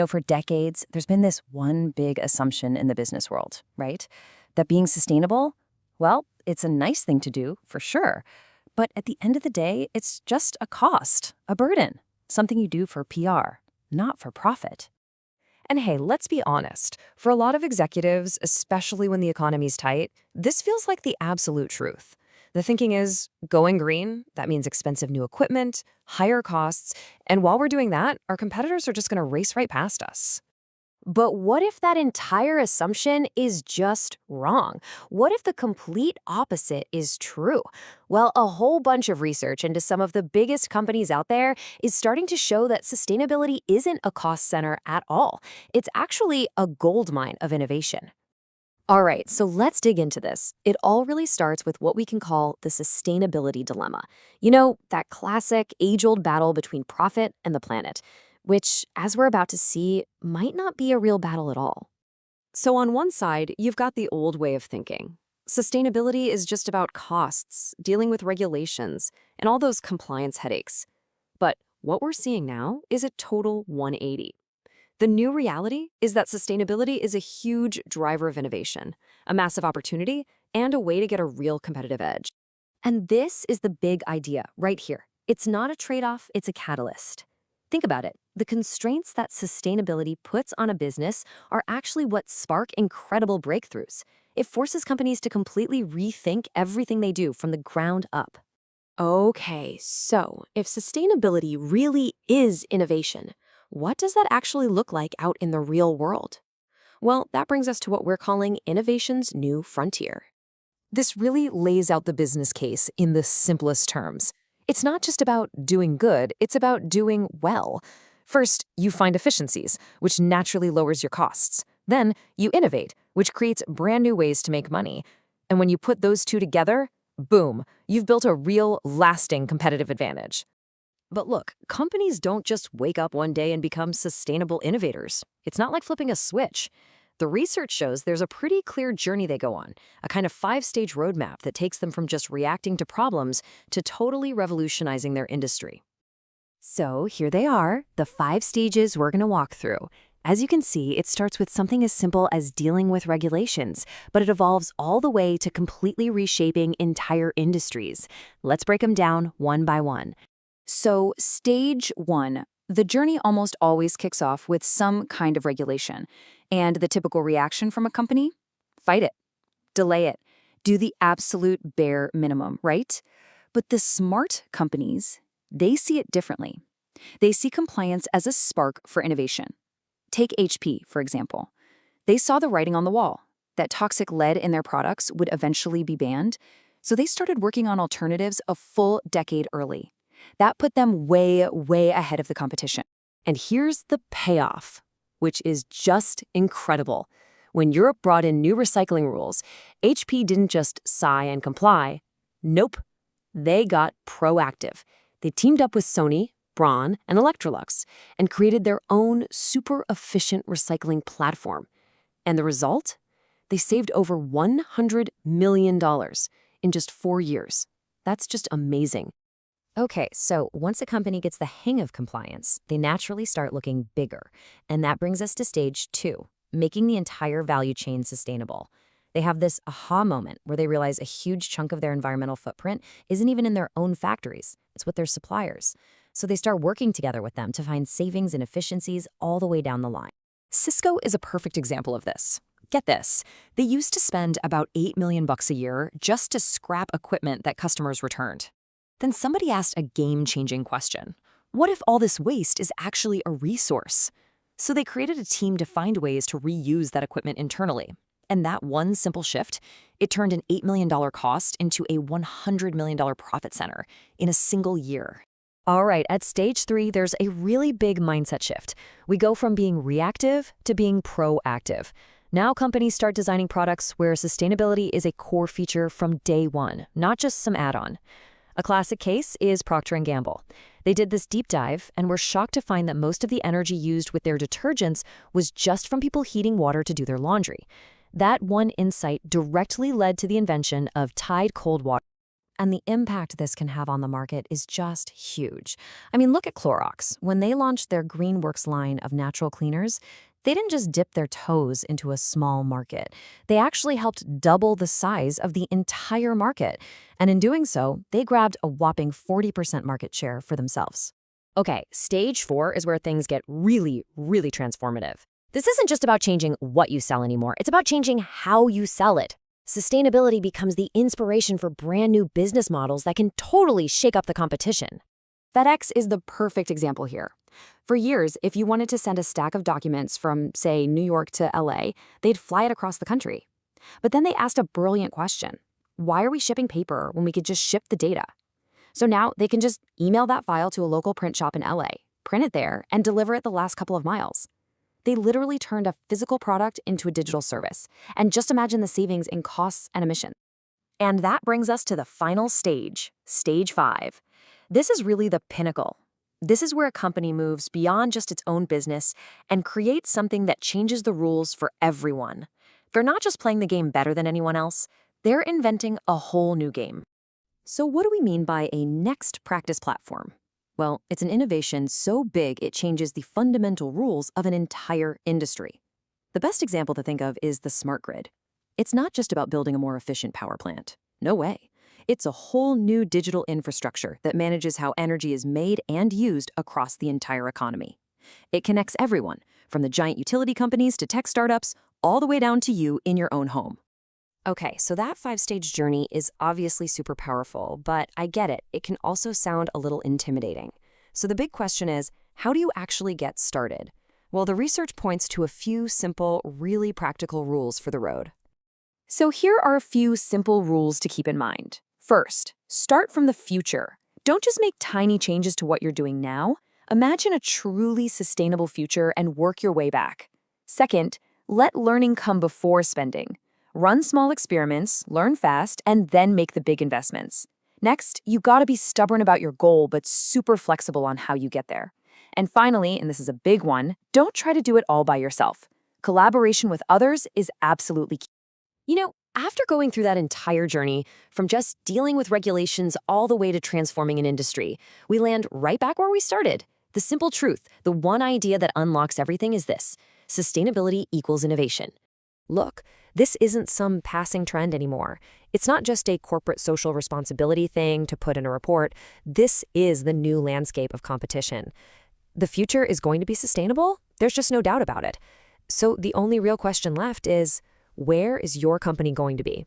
For decades, there's been this one big assumption in the business world, right? That being sustainable, well, it's a nice thing to do, for sure. But at the end of the day, it's just a cost, a burden, something you do for PR, not for profit. And hey, let's be honest. For a lot of executives, especially when the economy's tight, this feels like the absolute truth. The thinking is, going green, that means expensive new equipment, higher costs, and while we're doing that, our competitors are just going to race right past us. But what if that entire assumption is just wrong? What if the complete opposite is true? Well, a whole bunch of research into some of the biggest companies out there is starting to show that sustainability isn't a cost center at all. It's actually a gold mine of innovation. All right, so let's dig into this. It all really starts with what we can call the sustainability dilemma. That classic age-old battle between profit and the planet, which, as we're about to see, might not be a real battle at all. So on one side, you've got the old way of thinking. Sustainability is just about costs, dealing with regulations, and all those compliance headaches. But what we're seeing now is a total 180. The new reality is that sustainability is a huge driver of innovation, a massive opportunity, and a way to get a real competitive edge. And this is the big idea right here. It's not a trade-off, it's a catalyst. Think about it. The constraints that sustainability puts on a business are actually what spark incredible breakthroughs. It forces companies to completely rethink everything they do from the ground up. Okay, so if sustainability really is innovation, what does that actually look like out in the real world? Well, that brings us to what we're calling innovation's new frontier. This really lays out the business case in the simplest terms. It's not just about doing good, it's about doing well. First, you find efficiencies, which naturally lowers your costs. Then, you innovate, which creates brand new ways to make money. And when you put those two together, boom, you've built a real, lasting competitive advantage. But look, companies don't just wake up one day and become sustainable innovators. It's not like flipping a switch. The research shows there's a pretty clear journey they go on, a kind of 5-stage roadmap that takes them from just reacting to problems to totally revolutionizing their industry. So here they are, the 5 stages we're going to walk through. As you can see, it starts with something as simple as dealing with regulations, but it evolves all the way to completely reshaping entire industries. Let's break them down one by one. So, stage 1, the journey almost always kicks off with some kind of regulation. And the typical reaction from a company? Fight it. Delay it. Do the absolute bare minimum, right? But the smart companies, they see it differently. They see compliance as a spark for innovation. Take HP, for example. They saw the writing on the wall, that toxic lead in their products would eventually be banned, so they started working on alternatives a full decade early. That put them way, way ahead of the competition. And here's the payoff, which is just incredible. When Europe brought in new recycling rules, HP didn't just sigh and comply. Nope. They got proactive. They teamed up with Sony, Braun, and Electrolux and created their own super efficient recycling platform. And the result? They saved over $100 million in just 4 years. That's just amazing. Okay, so once a company gets the hang of compliance, they naturally start looking bigger. And that brings us to stage 2, making the entire value chain sustainable. They have this aha moment where they realize a huge chunk of their environmental footprint isn't even in their own factories. It's with their suppliers. So they start working together with them to find savings and efficiencies all the way down the line. Cisco is a perfect example of this. Get this, they used to spend about $8 million a year just to scrap equipment that customers returned. Then somebody asked a game-changing question. What if all this waste is actually a resource? So they created a team to find ways to reuse that equipment internally. And that one simple shift, it turned an $8 million cost into a $100 million profit center in a single year. All right, at stage 3, there's a really big mindset shift. We go from being reactive to being proactive. Now companies start designing products where sustainability is a core feature from day one, not just some add-on. A classic case is Procter & Gamble. They did this deep dive and were shocked to find that most of the energy used with their detergents was just from people heating water to do their laundry. That one insight directly led to the invention of Tide cold water. And the impact this can have on the market is just huge. I mean, look at Clorox. When they launched their Greenworks line of natural cleaners, they didn't just dip their toes into a small market. They actually helped double the size of the entire market. And in doing so, they grabbed a whopping 40% market share for themselves. Okay, stage 4 is where things get really, really transformative. This isn't just about changing what you sell anymore. It's about changing how you sell it. Sustainability becomes the inspiration for brand new business models that can totally shake up the competition. FedEx is the perfect example here. For years, if you wanted to send a stack of documents from, say, New York to LA, they'd fly it across the country. But then they asked a brilliant question. Why are we shipping paper when we could just ship the data? So now they can just email that file to a local print shop in LA, print it there, and deliver it the last couple of miles. They literally turned a physical product into a digital service. And just imagine the savings in costs and emissions. And that brings us to the final stage, stage 5. This is really the pinnacle. This is where a company moves beyond just its own business and creates something that changes the rules for everyone. They're not just playing the game better than anyone else, they're inventing a whole new game. So what do we mean by a next practice platform? Well, it's an innovation so big it changes the fundamental rules of an entire industry. The best example to think of is the smart grid. It's not just about building a more efficient power plant. No way. It's a whole new digital infrastructure that manages how energy is made and used across the entire economy. It connects everyone, from the giant utility companies to tech startups, all the way down to you in your own home. Okay, so that 5-stage journey is obviously super powerful, but I get it. It can also sound a little intimidating. So the big question is, how do you actually get started? Well, the research points to a few simple, really practical rules for the road. So here are a few simple rules to keep in mind. First, start from the future. Don't just make tiny changes to what you're doing now. Imagine a truly sustainable future and work your way back. Second, let learning come before spending. Run small experiments, learn fast, and then make the big investments. Next, you gotta be stubborn about your goal, but super flexible on how you get there. And finally, and this is a big one, don't try to do it all by yourself. Collaboration with others is absolutely key. You know, after going through that entire journey, from just dealing with regulations all the way to transforming an industry, we land right back where we started. The simple truth, the one idea that unlocks everything is this: sustainability equals innovation. Look, this isn't some passing trend anymore. It's not just a corporate social responsibility thing to put in a report. This is the new landscape of competition. The future is going to be sustainable. There's just no doubt about it. So the only real question left is, where is your company going to be?